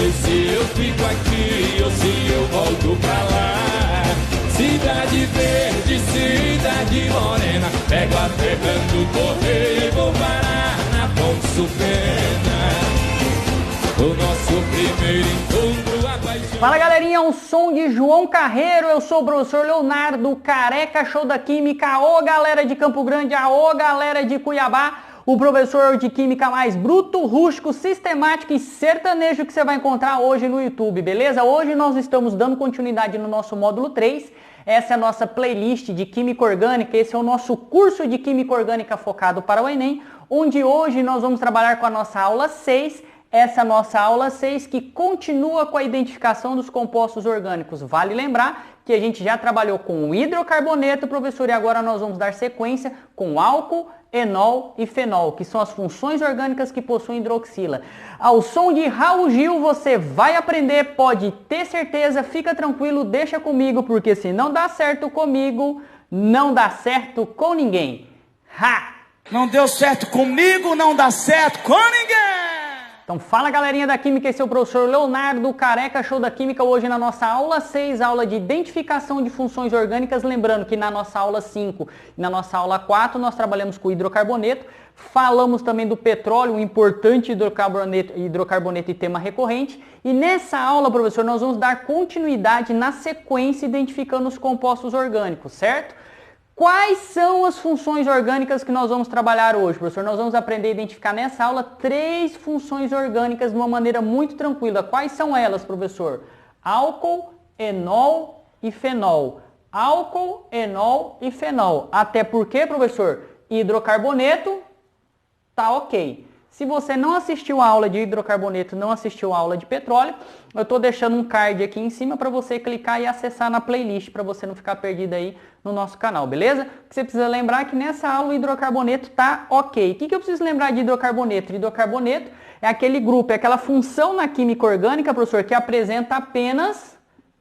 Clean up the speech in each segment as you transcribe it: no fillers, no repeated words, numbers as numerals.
sei se eu fico aqui ou se eu volto pra lá. Cidade verde, cidade morena, pego a Fernando Correia e vou parar na Afonso Pena. O nosso primeiro encontro apaixonado. Fala galerinha, um som de João Carreiro, eu sou o professor Leonardo, Careca Show da Química. Ô galera de Campo Grande, ô galera de Cuiabá, o professor de Química mais bruto, rústico, sistemático e sertanejo que você vai encontrar hoje no YouTube, beleza? Hoje nós estamos dando continuidade no nosso módulo 3, essa é a nossa playlist de Química Orgânica, esse é o nosso curso de Química Orgânica focado para o Enem, onde hoje nós vamos trabalhar com a nossa aula 6, essa nossa aula 6 que continua com a identificação dos compostos orgânicos. Vale lembrar que a gente já trabalhou com o hidrocarboneto, professor, e agora nós vamos dar sequência com álcool, enol e fenol, que são as funções orgânicas que possuem hidroxila. Ao som de Raul Gil você vai aprender, pode ter certeza, fica tranquilo, deixa comigo, porque se não dá certo comigo, não dá certo com ninguém. Ha! Não deu certo comigo, não dá certo com ninguém! Então fala galerinha da Química, esse é o professor Leonardo, Careca Show da Química, hoje na nossa aula 6, aula de identificação de funções orgânicas, lembrando que na nossa aula 5 e na nossa aula 4 nós trabalhamos com o hidrocarboneto, falamos também do petróleo, um importante hidrocarboneto e tema recorrente, e nessa aula, professor, nós vamos dar continuidade na sequência identificando os compostos orgânicos, certo? Quais são as funções orgânicas que nós vamos trabalhar hoje, professor? Nós vamos aprender a identificar nessa aula 3 funções orgânicas de uma maneira muito tranquila. Quais são elas, professor? Álcool, enol e fenol. Álcool, enol e fenol. Até porque, professor, hidrocarboneto tá ok. Se você não assistiu a aula de hidrocarboneto, não assistiu a aula de petróleo, eu estou deixando um card aqui em cima para você clicar e acessar na playlist, para você não ficar perdido aí no nosso canal, beleza? Você precisa lembrar que nessa aula o hidrocarboneto tá ok. O que eu preciso lembrar de hidrocarboneto? Hidrocarboneto é aquele grupo, é aquela função na química orgânica, professor, que apresenta apenas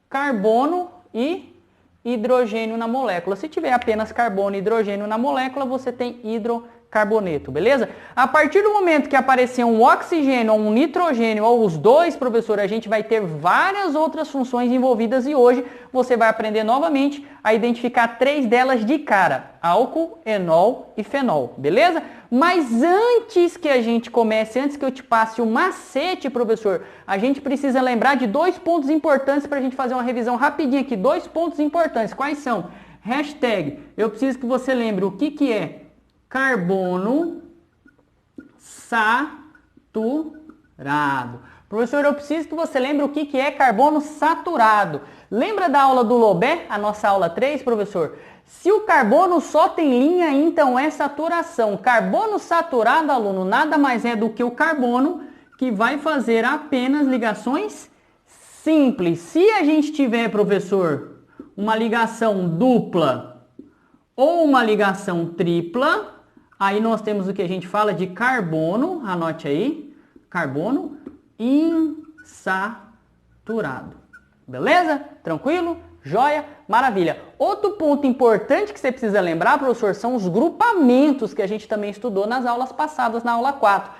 carbono e hidrogênio na molécula. Se tiver apenas carbono e hidrogênio na molécula, você tem hidrocarboneto, beleza? A partir do momento que aparecer um oxigênio ou um nitrogênio ou os dois, professor, a gente vai ter várias outras funções envolvidas e hoje você vai aprender novamente a identificar 3 delas de cara: álcool, enol e fenol, beleza? Mas antes que a gente comece, antes que eu te passe o macete, professor, a gente precisa lembrar de 2 pontos importantes para a gente fazer uma revisão rapidinha aqui. 2 pontos importantes. Quais são? Hashtag, eu preciso que você lembre o que é carbono saturado. Professor, eu preciso que você lembre o que é carbono saturado. Lembra da aula do Lobé, a nossa aula 3, professor? Se o carbono só tem linha, então é saturação. Carbono saturado, aluno, nada mais é do que o carbono que vai fazer apenas ligações simples. Se a gente tiver, professor, uma ligação dupla ou uma ligação tripla, aí nós temos o que a gente fala de carbono, anote aí, carbono insaturado. Beleza? Tranquilo? Joia? Maravilha. Outro ponto importante que você precisa lembrar, professor, são os grupamentos que a gente também estudou nas aulas passadas, na aula 4.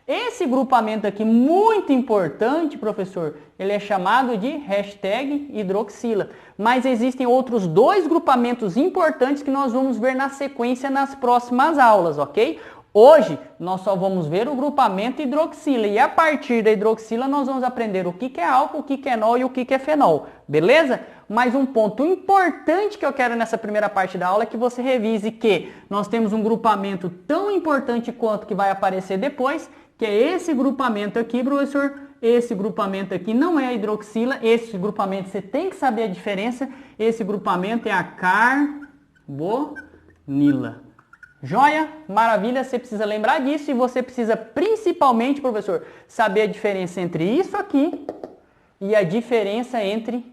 Esse grupamento aqui, muito importante, professor, ele é chamado de hashtag hidroxila. Mas existem outros 2 grupamentos importantes que nós vamos ver na sequência nas próximas aulas, ok? Hoje, nós só vamos ver o grupamento hidroxila e a partir da hidroxila nós vamos aprender o que é álcool, o que é enol e o que é fenol, beleza? Mas um ponto importante que eu quero nessa primeira parte da aula é que você revise que nós temos um grupamento tão importante quanto que vai aparecer depois, que é esse grupamento aqui, professor. Esse grupamento aqui não é a hidroxila, esse grupamento você tem que saber a diferença. Esse grupamento é a carbonila. Joia? Maravilha, você precisa lembrar disso e você precisa principalmente, professor, saber a diferença entre isso aqui e a diferença entre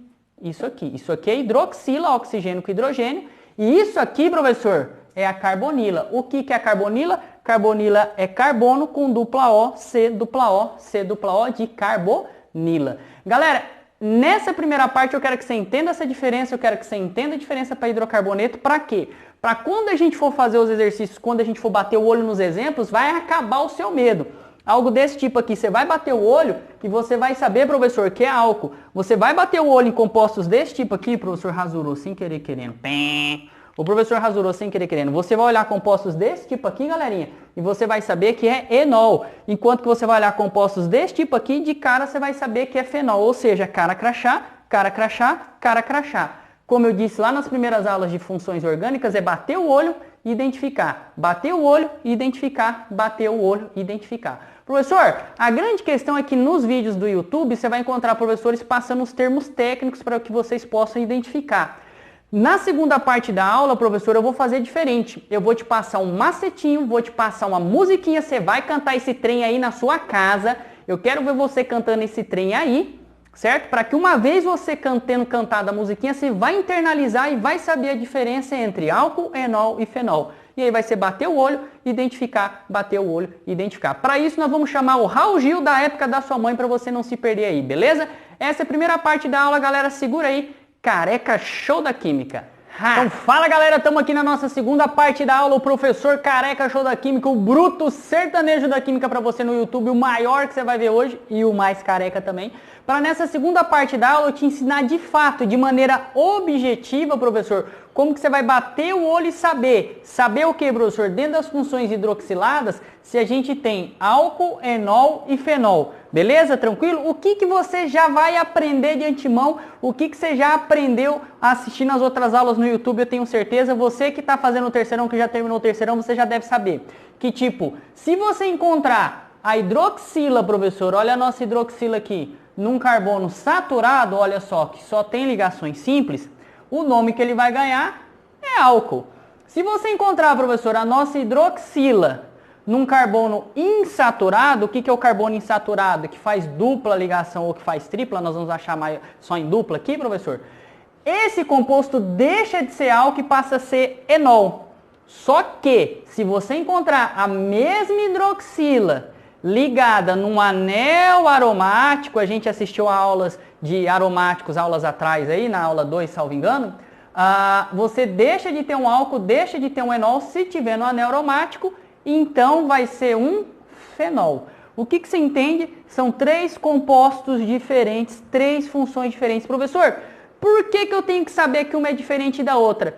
isso aqui. Isso aqui é hidroxila, oxigênio com hidrogênio, e isso aqui, professor, é a carbonila. O que é a carbonila? Carbonila é carbono com dupla O, C dupla O, C dupla O de carbonila. Galera, nessa primeira parte eu quero que você entenda essa diferença, eu quero que você entenda a diferença para hidrocarboneto, para quê? Para quando a gente for fazer os exercícios, quando a gente for bater o olho nos exemplos, vai acabar o seu medo. Algo desse tipo aqui, você vai bater o olho e você vai saber, professor, que é álcool. Você vai bater o olho em compostos desse tipo aqui, professor rasurou sem querer querendo. O professor rasurou sem querer querendo. Você vai olhar compostos desse tipo aqui, galerinha, e você vai saber que é enol. Enquanto que você vai olhar compostos desse tipo aqui, de cara você vai saber que é fenol. Ou seja, cara crachá, cara crachá, cara crachá. Como eu disse lá nas primeiras aulas de funções orgânicas, é bater o olho e identificar. Bater o olho e identificar. Bater o olho e identificar. Professor, a grande questão é que nos vídeos do YouTube você vai encontrar professores passando os termos técnicos para que vocês possam identificar. Na segunda parte da aula, professor, eu vou fazer diferente. Eu vou te passar um macetinho, vou te passar uma musiquinha, você vai cantar esse trem aí na sua casa. Eu quero ver você cantando esse trem aí, certo? Para que uma vez você tendo cantado a musiquinha, você vai internalizar e vai saber a diferença entre álcool, enol e fenol. E aí vai ser bater o olho, identificar, bater o olho, identificar. Para isso nós vamos chamar o Raul Gil da época da sua mãe para você não se perder aí, beleza? Essa é a primeira parte da aula, galera, segura aí. Careca Show da Química. Então fala, galera, estamos aqui na nossa segunda parte da aula, o professor Careca Show da Química, o bruto sertanejo da química para você no YouTube, o maior que você vai ver hoje e o mais careca também. Para nessa segunda parte da aula eu te ensinar de fato, de maneira objetiva, professor, como que você vai bater o olho e saber. Saber o que, professor? Dentro das funções hidroxiladas, se a gente tem álcool, enol e fenol. Beleza? Tranquilo? O que você já vai aprender de antemão? O que você já aprendeu assistindo as outras aulas no YouTube? Eu tenho certeza. Você que está fazendo o terceirão, que já terminou o terceirão, você já deve saber. Que tipo, se você encontrar a hidroxila, professor, olha a nossa hidroxila aqui, num carbono saturado, olha só, que só tem ligações simples, o nome que ele vai ganhar é álcool. Se você encontrar, professor, a nossa hidroxila num carbono insaturado, o que é o carbono insaturado? Que faz dupla ligação ou que faz tripla, nós vamos achar só em dupla aqui, professor. Esse composto deixa de ser álcool e passa a ser enol. Só que, se você encontrar a mesma hidroxila ligada num anel aromático, a gente assistiu a aulas de aromáticos, aulas atrás aí, na aula 2, salvo engano, você deixa de ter um álcool, deixa de ter um enol, se tiver no anel aromático, então vai ser um fenol. O que você entende? São 3 compostos diferentes, 3 funções diferentes. Professor, por que eu tenho que saber que uma é diferente da outra?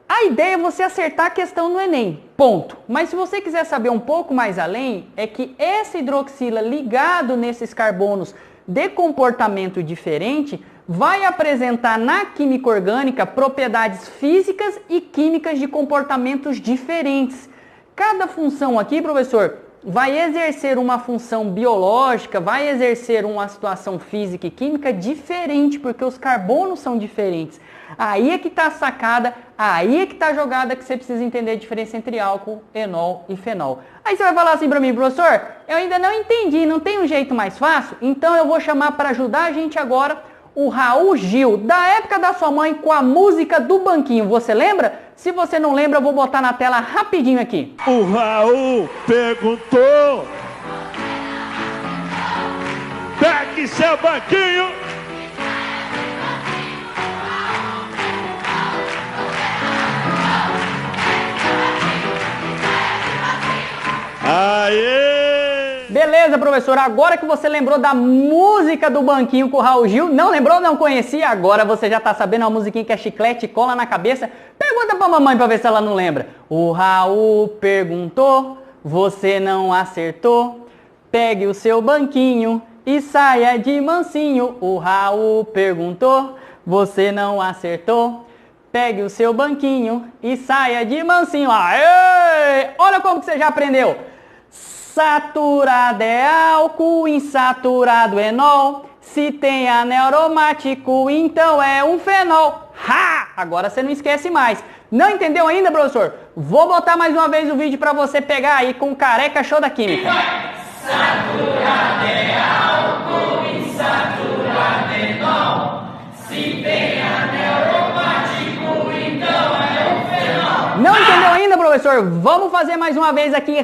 A ideia é você acertar a questão no Enem, ponto. Mas se você quiser saber um pouco mais além, é que essa hidroxila ligado nesses carbonos de comportamento diferente vai apresentar na química orgânica propriedades físicas e químicas de comportamentos diferentes. Cada função aqui, professor, vai exercer uma função biológica, vai exercer uma situação física e química diferente, porque os carbonos são diferentes. Aí é que está a sacada, aí é que está a jogada que você precisa entender a diferença entre álcool, enol e fenol. Aí você vai falar assim para mim, professor, eu ainda não entendi, não tem um jeito mais fácil? Então eu vou chamar para ajudar a gente agora o Raul Gil, da época da sua mãe, com a música do banquinho. Você lembra? Se você não lembra, eu vou botar na tela rapidinho aqui. O Raul perguntou: pegue seu banquinho. Aê! Beleza, professor, agora que você lembrou da música do banquinho com o Raul Gil, não lembrou, não conhecia, agora você já tá sabendo uma musiquinha que é chiclete e cola na cabeça. Pergunta pra mamãe pra ver se ela não lembra. O Raul perguntou, você não acertou, pegue o seu banquinho e saia de mansinho. O Raul perguntou, você não acertou, pegue o seu banquinho e saia de mansinho. Aê! Olha como que você já aprendeu. Saturado é álcool, insaturado é enol. Se tem anel aromático, então é um fenol. Ha! Agora você não esquece mais. Não entendeu ainda, professor? Vou botar mais uma vez o vídeo para você pegar aí com o Careca Show da Química. Saturado é álcool, insaturado é enol. Se tem anel aromático, então é um fenol. Não entendeu ainda, professor? Vamos fazer mais uma vez aqui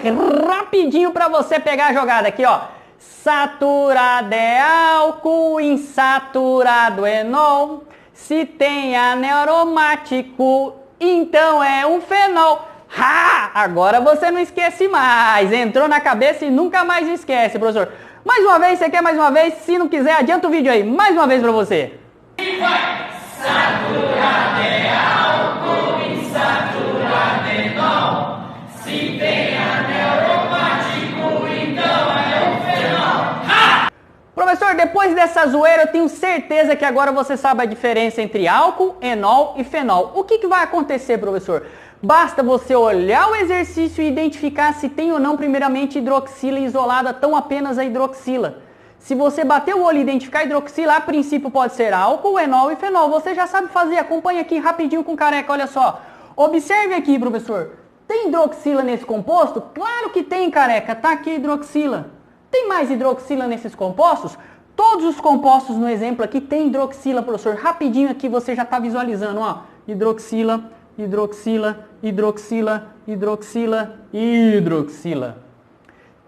rapidinho para você pegar a jogada aqui, ó. Saturado é álcool, insaturado é enol. Se tem anel aromático, então é um fenol. Ha! Agora você não esquece mais. Entrou na cabeça e nunca mais esquece, professor. Mais uma vez, você quer mais uma vez? Se não quiser, adianta o vídeo aí. Mais uma vez pra você. E vai! Saturado é álcool, insaturado é enol. Se tem aneromático, então é um fenol. Ha! Professor, depois dessa zoeira, eu tenho certeza que agora você sabe a diferença entre álcool, enol e fenol. O que vai acontecer, professor? Basta você olhar o exercício e identificar se tem ou não, primeiramente, hidroxila isolada, tão apenas a hidroxila. Se você bater o olho e identificar a hidroxila, a princípio pode ser álcool, enol e fenol. Você já sabe fazer, acompanha aqui rapidinho com careca, olha só. Observe aqui, professor. Tem hidroxila nesse composto? Claro que tem, careca. Tá aqui a hidroxila. Tem mais hidroxila nesses compostos? Todos os compostos no exemplo aqui tem hidroxila, professor. Rapidinho aqui você já está visualizando, ó. Hidroxila, hidroxila, hidroxila, hidroxila, hidroxila.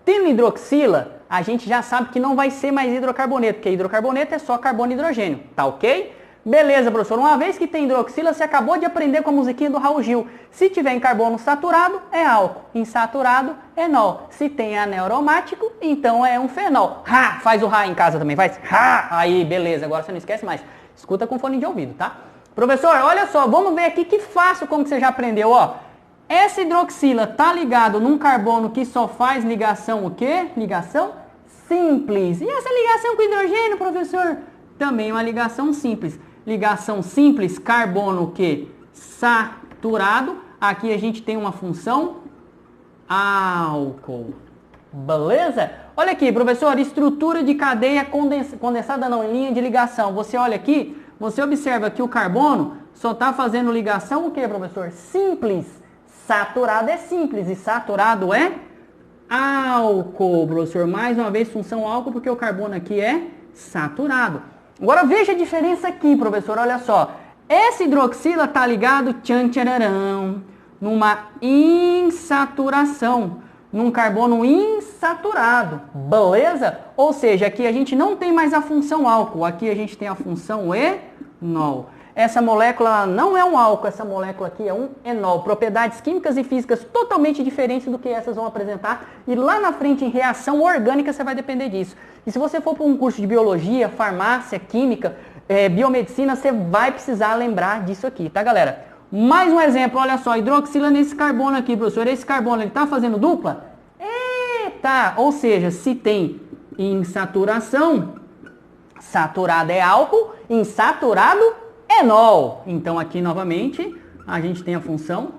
Tendo hidroxila, a gente já sabe que não vai ser mais hidrocarboneto, porque hidrocarboneto é só carbono e hidrogênio, tá ok? Beleza, professor. Uma vez que tem hidroxila, você acabou de aprender com a musiquinha do Raul Gil. Se tiver em carbono saturado, é álcool. Insaturado, é enol. Se tem anel aromático, então é um fenol. Ha! Faz o ha em casa também, faz. Ha! Aí, beleza. Agora você não esquece mais. Escuta com fone de ouvido, tá? Professor, olha só. Vamos ver aqui que fácil como que você já aprendeu, ó. Essa hidroxila tá ligado num carbono que só faz ligação o quê? Ligação simples. E essa ligação com hidrogênio, professor? Também é uma ligação simples. Ligação simples, carbono que saturado. Aqui a gente tem uma função álcool. Beleza? Olha aqui, professor, estrutura de cadeia condensada não, em linha de ligação. Você olha aqui, você observa que o carbono só está fazendo ligação o que, professor? Simples. Saturado é simples e saturado é álcool, professor. Mais uma vez, função álcool, porque o carbono aqui é saturado. Agora veja a diferença aqui, professor, olha só. Essa hidroxila está ligado, tchan, tchararão, numa insaturação, num carbono insaturado, beleza? Ou seja, aqui a gente não tem mais a função álcool, aqui a gente tem a função enol. Essa molécula não é um álcool, essa molécula aqui é um enol. Propriedades químicas e físicas totalmente diferentes do que essas vão apresentar. E lá na frente, em reação orgânica, você vai depender disso. E se você for para um curso de biologia, farmácia, química, biomedicina, você vai precisar lembrar disso aqui, tá, galera? Mais um exemplo, olha só, hidroxila nesse carbono aqui, professor. Esse carbono, ele tá fazendo dupla? Tá. Ou seja, se tem insaturação, saturado é álcool, insaturado enol. Então aqui novamente a gente tem a função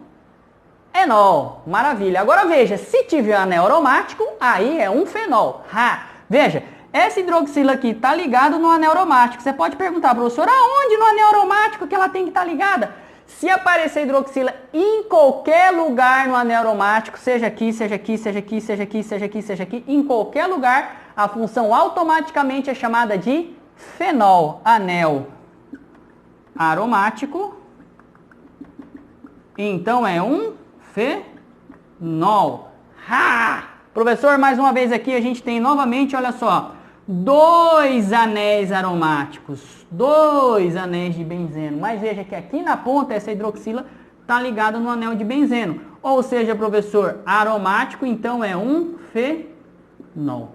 enol. Maravilha. Agora veja, se tiver anel aromático, aí é um fenol. Ha! Veja, essa hidroxila aqui está ligada no anel aromático. Você pode perguntar, professor, aonde no anel aromático que ela tem que estar ligada? Se aparecer hidroxila em qualquer lugar no anel aromático, seja aqui, seja aqui, seja aqui, seja aqui, seja aqui, seja aqui, em qualquer lugar, a função automaticamente é chamada de fenol. Anel aromático, então é um fenol. Ha! Professor, mais uma vez aqui a gente tem novamente, olha só, 2 anéis aromáticos, 2 anéis de benzeno. Mas veja que aqui na ponta essa hidroxila está ligada no anel de benzeno. Ou seja, professor, aromático, então é um fenol.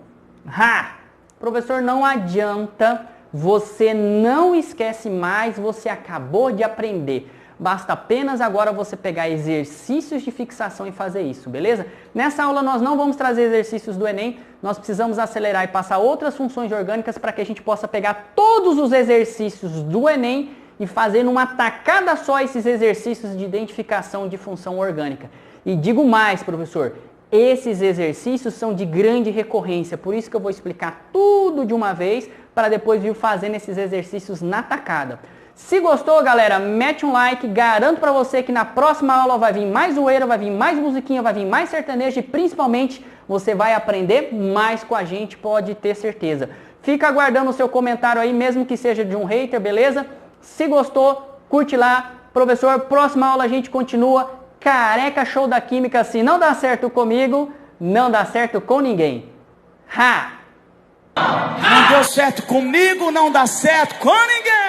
Ha! Professor, não adianta, você não esquece mais, você acabou de aprender. Basta apenas agora você pegar exercícios de fixação e fazer isso, beleza? Nessa aula nós não vamos trazer exercícios do Enem, nós precisamos acelerar e passar outras funções orgânicas para que a gente possa pegar todos os exercícios do Enem e fazer numa tacada só esses exercícios de identificação de função orgânica. E digo mais, professor, esses exercícios são de grande recorrência, por isso que eu vou explicar tudo de uma vez para depois vir fazendo esses exercícios na tacada. Se gostou, galera, mete um like, garanto pra você que na próxima aula vai vir mais zoeira, vai vir mais musiquinha, vai vir mais sertanejo e principalmente você vai aprender mais com a gente, pode ter certeza. Fica aguardando o seu comentário aí, mesmo que seja de um hater, beleza? Se gostou, curte lá. Professor, próxima aula a gente continua. Careca Show da Química, se não dá certo comigo, não dá certo com ninguém. Ha! Não deu certo comigo, não dá certo com ninguém.